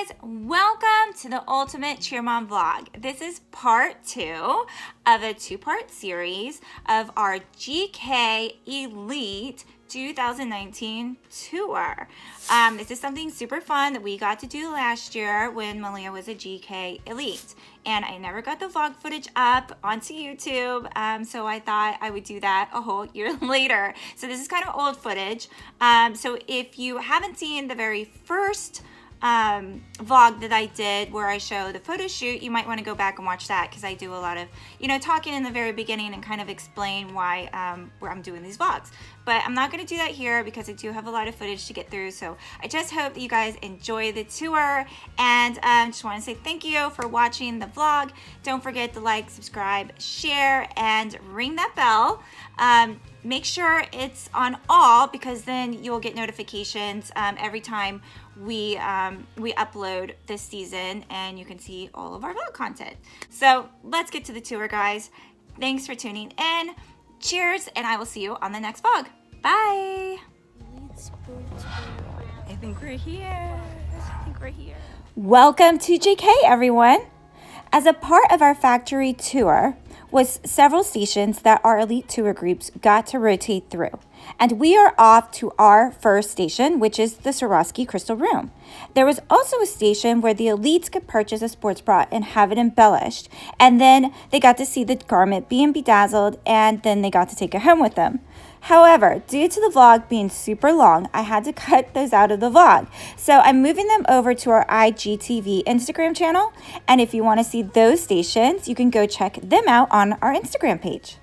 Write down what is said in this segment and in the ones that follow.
guys, welcome to the Ultimate Cheer Mom Vlog. This is part 2 of a 2-part series of our GK Elite 2019 tour. This is something super fun that we got to do last year when Malia was a GK Elite. And I never got the vlog footage up onto YouTube, so I thought I would do that a whole year later. So this is kind of old footage. So if you haven't seen the very first vlog that I did where I show the photo shoot, you might want to go back and watch that, because I do a lot of, talking in the very beginning and kind of explain why where I'm doing these vlogs. But I'm not going to do that here because I do have a lot of footage to get through. So I just hope that you guys enjoy the tour, and just want to say thank you for watching the vlog. Don't forget to like, subscribe, share, and ring that bell. Make sure it's on all, because then you'll get notifications every time we upload this season, and you can see all of our vlog content. So let's get to the tour, guys. Thanks for tuning in. Cheers, and I will see you on the next vlog. Bye. I think we're here. Welcome to GK, everyone. As a part of our factory tour was several stations that our elite tour groups got to rotate through. And we are off to our first station, which is the Swarovski Crystal Room. There was also a station where the elites could purchase a sports bra and have it embellished. And then they got to see the garment being bedazzled, and then they got to take it home with them. However, due to the vlog being super long, I had to cut those out of the vlog. So I'm moving them over to our IGTV Instagram channel. And if you want to see those stations, you can go check them out on our Instagram page.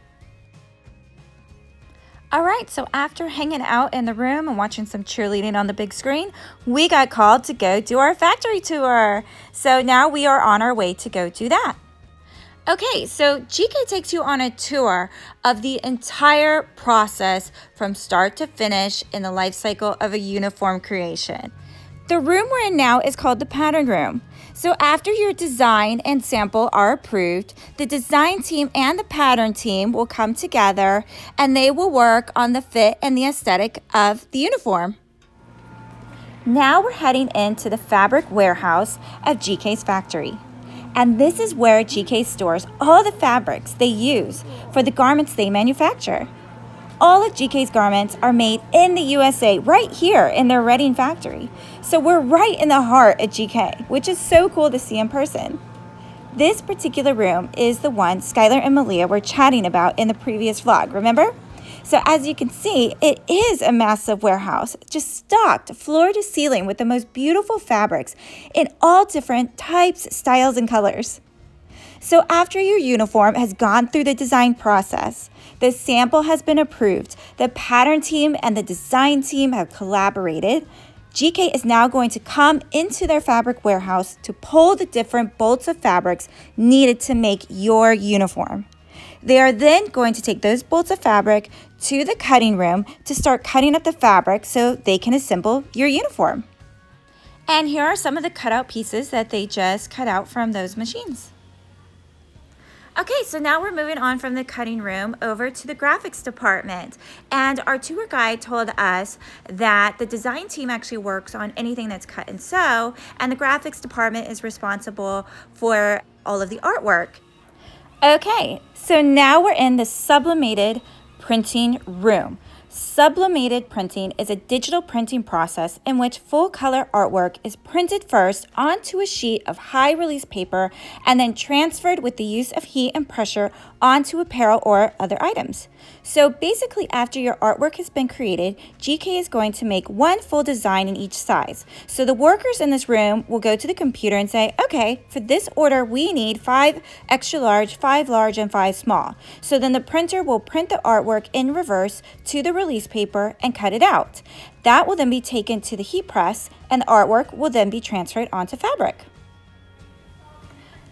All right, so after hanging out in the room and watching some cheerleading on the big screen, we got called to go do our factory tour. So now we are on our way to go do that. Okay, so GK takes you on a tour of the entire process from start to finish in the life cycle of a uniform creation. The room we're in now is called the pattern room. So after your design and sample are approved, the design team and the pattern team will come together, and they will work on the fit and the aesthetic of the uniform. Now we're heading into the fabric warehouse of GK's factory. And this is where GK stores all the fabrics they use for the garments they manufacture. All of GK's garments are made in the USA, right here in their Reading factory. So we're right in the heart of GK, which is so cool to see in person. This particular room is the one Skylar and Malia were chatting about in the previous vlog, remember? So as you can see, it is a massive warehouse, just stocked floor to ceiling with the most beautiful fabrics in all different types, styles, and colors. So after your uniform has gone through the design process, the sample has been approved, the pattern team and the design team have collaborated, GK is now going to come into their fabric warehouse to pull the different bolts of fabrics needed to make your uniform. They are then going to take those bolts of fabric to the cutting room to start cutting up the fabric so they can assemble your uniform. And here are some of the cutout pieces that they just cut out from those machines. Okay, so now we're moving on from the cutting room over to the graphics department. And our tour guide told us that the design team actually works on anything that's cut and sew, and the graphics department is responsible for all of the artwork. Okay, so now we're in the sublimated printing room. Sublimated printing is a digital printing process in which full color artwork is printed first onto a sheet of high release paper and then transferred with the use of heat and pressure onto apparel or other items. So basically, after your artwork has been created, GK is going to make one full design in each size. So the workers in this room will go to the computer and say, okay, for this order, we need 5 extra large, 5 large, and 5 small. So then the printer will print the artwork in reverse to the release paper and cut it out. That will then be taken to the heat press, and the artwork will then be transferred onto fabric.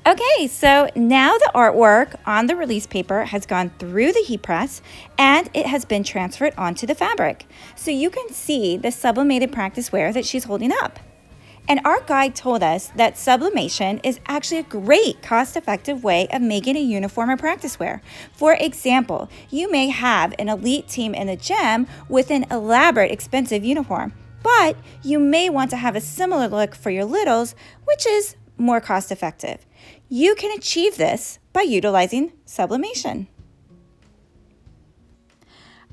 Okay, so now the artwork on the release paper has gone through the heat press and it has been transferred onto the fabric. So you can see the sublimated practice wear that she's holding up. And our guide told us that sublimation is actually a great cost-effective way of making a uniform or practice wear. For example, you may have an elite team in the gym with an elaborate, expensive uniform. But you may want to have a similar look for your littles, which is more cost effective. You can achieve this by utilizing sublimation.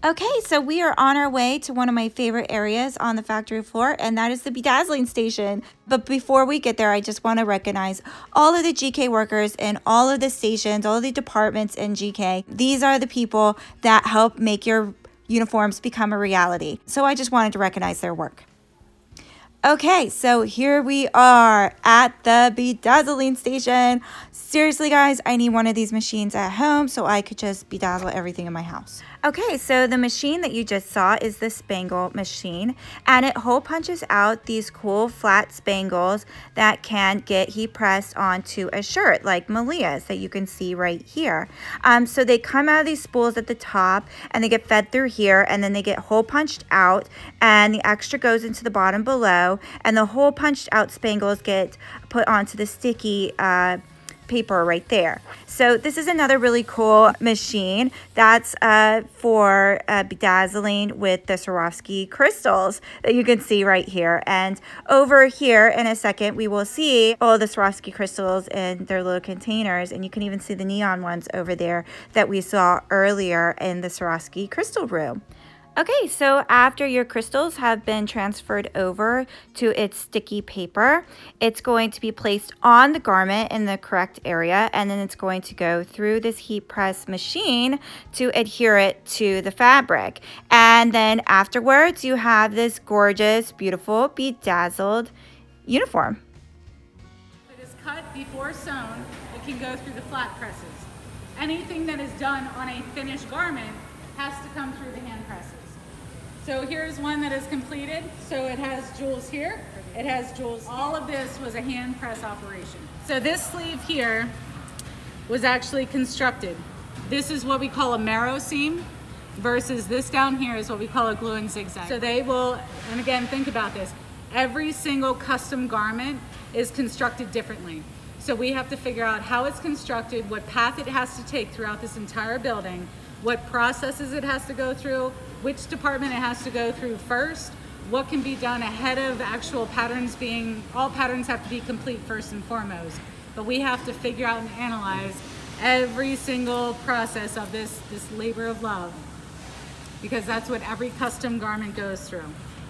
Okay, so we are on our way to one of my favorite areas on the factory floor, and that is the bedazzling station. But before we get there, I just want to recognize all of the GK workers in all of the stations, all of the departments in GK. These are the people that help make your uniforms become a reality. So I just wanted to recognize their work. Okay, so here we are at the bedazzling station. Seriously, guys, I need one of these machines at home so I could just bedazzle everything in my house. Okay, so the machine that you just saw is the spangle machine, and it hole punches out these cool flat spangles that can get heat pressed onto a shirt like Malia's that you can see right here. So they come out of these spools at the top and they get fed through here, and then they get hole punched out, and the extra goes into the bottom below, and the hole punched out spangles get put onto the sticky paper right there. So this is another really cool machine that's for bedazzling with the Swarovski crystals that you can see right here. And over here in a second, we will see all the Swarovski crystals in their little containers, and you can even see the neon ones over there that we saw earlier in the Swarovski crystal room. Okay, so after your crystals have been transferred over to its sticky paper, it's going to be placed on the garment in the correct area, and then it's going to go through this heat press machine to adhere it to the fabric. And then afterwards, you have this gorgeous, beautiful, bedazzled uniform. If it is cut before sewn, it can go through the flat presses. Anything that is done on a finished garment has to come through the hand presses. So here's one that is completed. So it has jewels here. It has jewels. All of this was a hand press operation. So this sleeve here was actually constructed. This is what we call a marrow seam versus this down here is what we call a glue and zigzag. So they will, and again, think about this. Every single custom garment is constructed differently. So we have to figure out how it's constructed, what path it has to take throughout this entire building, what processes it has to go through, which department it has to go through first, what can be done ahead of actual patterns being, all patterns have to be complete first and foremost. But we have to figure out and analyze every single process of this labor of love, because that's what every custom garment goes through.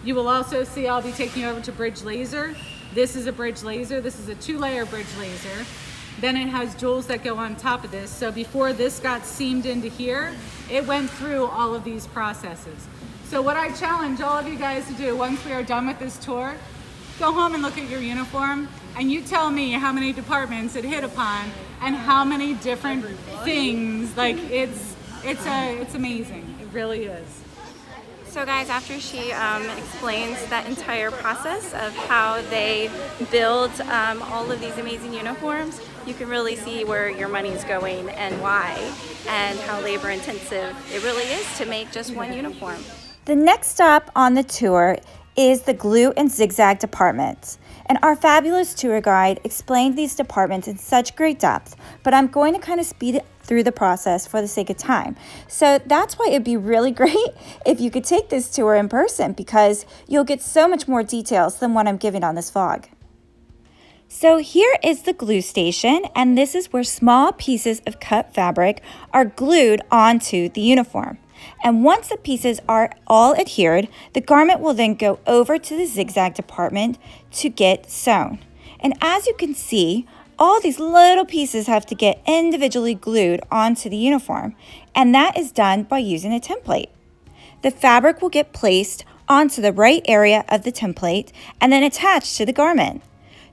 You will also see I'll be taking you over to bridge laser. This is a bridge laser. This is a 2-layer bridge laser. Then it has jewels that go on top of this. So before this got seamed into here, it went through all of these processes. So what I challenge all of you guys to do once we are done with this tour, go home and look at your uniform and you tell me how many departments it hit upon and how many different things. Like it's amazing. It really is. So guys, after she explains that entire process of how they build all of these amazing uniforms, you can really see where your money's going and why, and how labor intensive it really is to make just one uniform. The next stop on the tour is the glue and zigzag department. And our fabulous tour guide explained these departments in such great depth, but I'm going to kind of speed it through the process for the sake of time. So that's why it'd be really great if you could take this tour in person, because you'll get so much more details than what I'm giving on this vlog. So here is the glue station, and this is where small pieces of cut fabric are glued onto the uniform. And once the pieces are all adhered, the garment will then go over to the zigzag department to get sewn. And as you can see, all these little pieces have to get individually glued onto the uniform, and that is done by using a template. The fabric will get placed onto the right area of the template and then attached to the garment.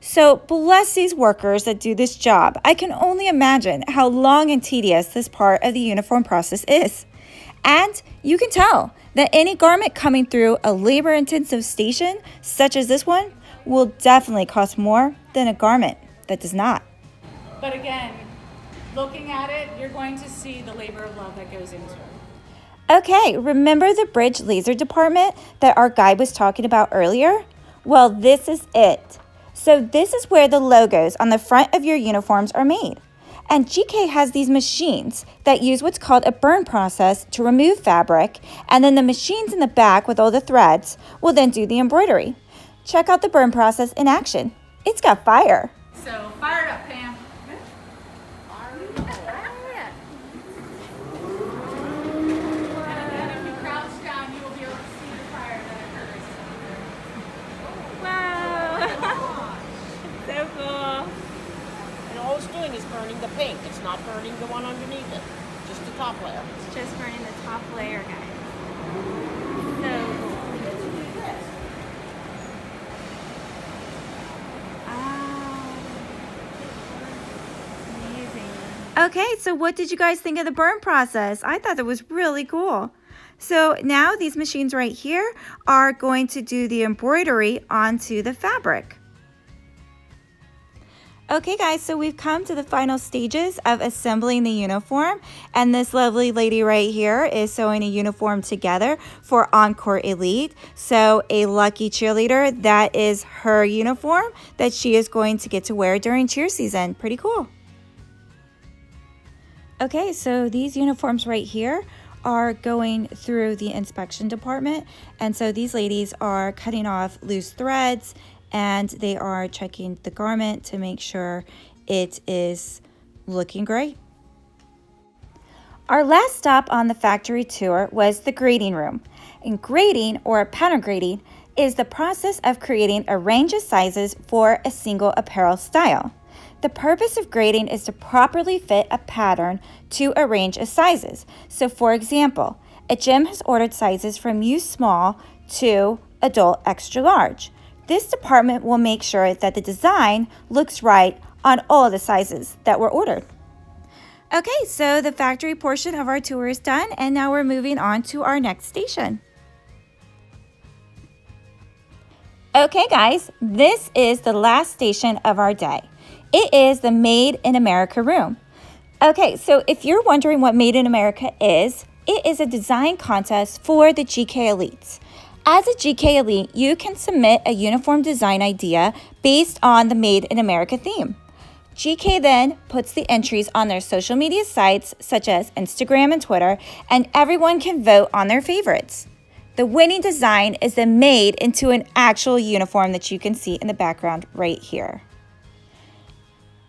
So bless these workers that do this job. I can only imagine how long and tedious this part of the uniform process is. And you can tell that any garment coming through a labor-intensive station, such as this one, will definitely cost more than a garment that does not. But again, looking at it, you're going to see the labor of love that goes into it. Okay, remember the bridge laser department that our guide was talking about earlier? Well, this is it. So this is where the logos on the front of your uniforms are made. And GK has these machines that use what's called a burn process to remove fabric, and then the machines in the back with all the threads will then do the embroidery. Check out the burn process in action. It's got fire. So fire it up, Pam. And if you crouch down, you will be able to see the fire that occurs. Wow. So cool. And all it's doing is burning the pink. It's not burning the one underneath it, just the top layer. It's just burning the top layer, guys. So cool. Okay, so what did you guys think of the burn process? I thought that was really cool. So now these machines right here are going to do the embroidery onto the fabric. Okay guys, so we've come to the final stages of assembling the uniform, and this lovely lady right here is sewing a uniform together for Encore Elite. So a lucky cheerleader, that is her uniform that she is going to get to wear during cheer season. Pretty cool. Okay, so these uniforms right here are going through the inspection department, and so these ladies are cutting off loose threads and they are checking the garment to make sure it is looking great. Our last stop on the factory tour was the grading room. And grading, or pattern grading, is the process of creating a range of sizes for a single apparel style. The purpose of grading is to properly fit a pattern to a range of sizes. So for example, a gym has ordered sizes from U small to adult extra large. This department will make sure that the design looks right on all the sizes that were ordered. Okay, so the factory portion of our tour is done, and now we're moving on to our next station. Okay guys, this is the last station of our day. It is the Made in America room. Okay, so if you're wondering what Made in America is, it is a design contest for the GK Elites. As a GK Elite, you can submit a uniform design idea based on the Made in America theme. GK then puts the entries on their social media sites such as Instagram and Twitter, and everyone can vote on their favorites. The winning design is then made into an actual uniform that you can see in the background right here.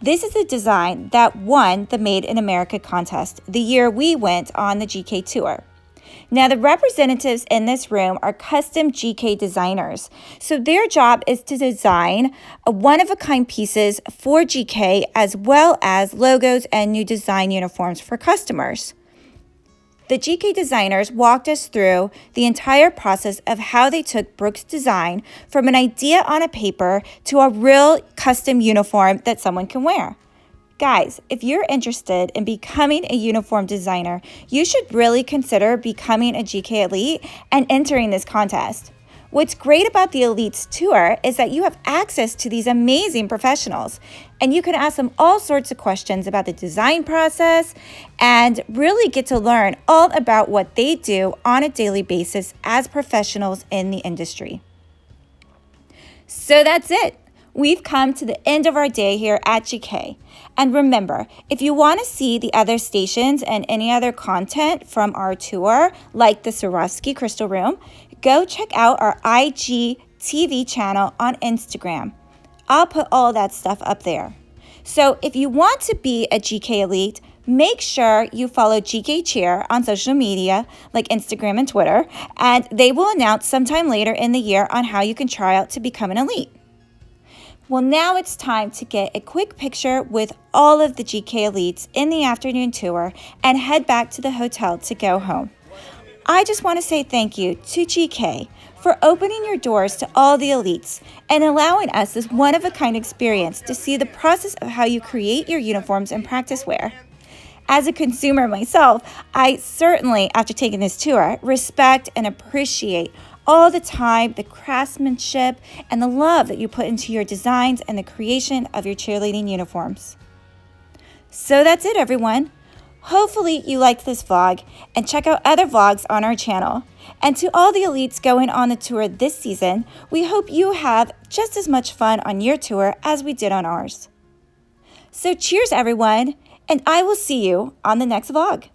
This is a design that won the Made in America contest the year we went on the GK tour. Now, the representatives in this room are custom GK designers. So their job is to design one-of-a-kind pieces for GK, as well as logos and new design uniforms for customers. The GK designers walked us through the entire process of how they took Brooks' design from an idea on a paper to a real custom uniform that someone can wear. Guys, if you're interested in becoming a uniform designer, you should really consider becoming a GK Elite and entering this contest. What's great about the Elites Tour is that you have access to these amazing professionals, and you can ask them all sorts of questions about the design process and really get to learn all about what they do on a daily basis as professionals in the industry. So that's it. We've come to the end of our day here at GK. And remember, if you want to see the other stations and any other content from our tour, like the Swarovski Crystal Room, go check out our IGTV channel on Instagram. I'll put all that stuff up there. So if you want to be a GK Elite, make sure you follow GK Cheer on social media like Instagram and Twitter, and they will announce sometime later in the year on how you can try out to become an Elite. Well, now it's time to get a quick picture with all of the GK Elites in the afternoon tour and head back to the hotel to go home. I just want to say thank you to GK for opening your doors to all the Elites and allowing us this one-of-a-kind experience to see the process of how you create your uniforms and practice wear. As a consumer myself, I certainly, after taking this tour, respect and appreciate all the time, the craftsmanship, and the love that you put into your designs and the creation of your cheerleading uniforms. So that's it, everyone. Hopefully you liked this vlog, and check out other vlogs on our channel. And to all the Elites going on the tour this season, we hope you have just as much fun on your tour as we did on ours. So cheers, everyone, And I will see you on the next vlog.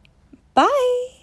Bye!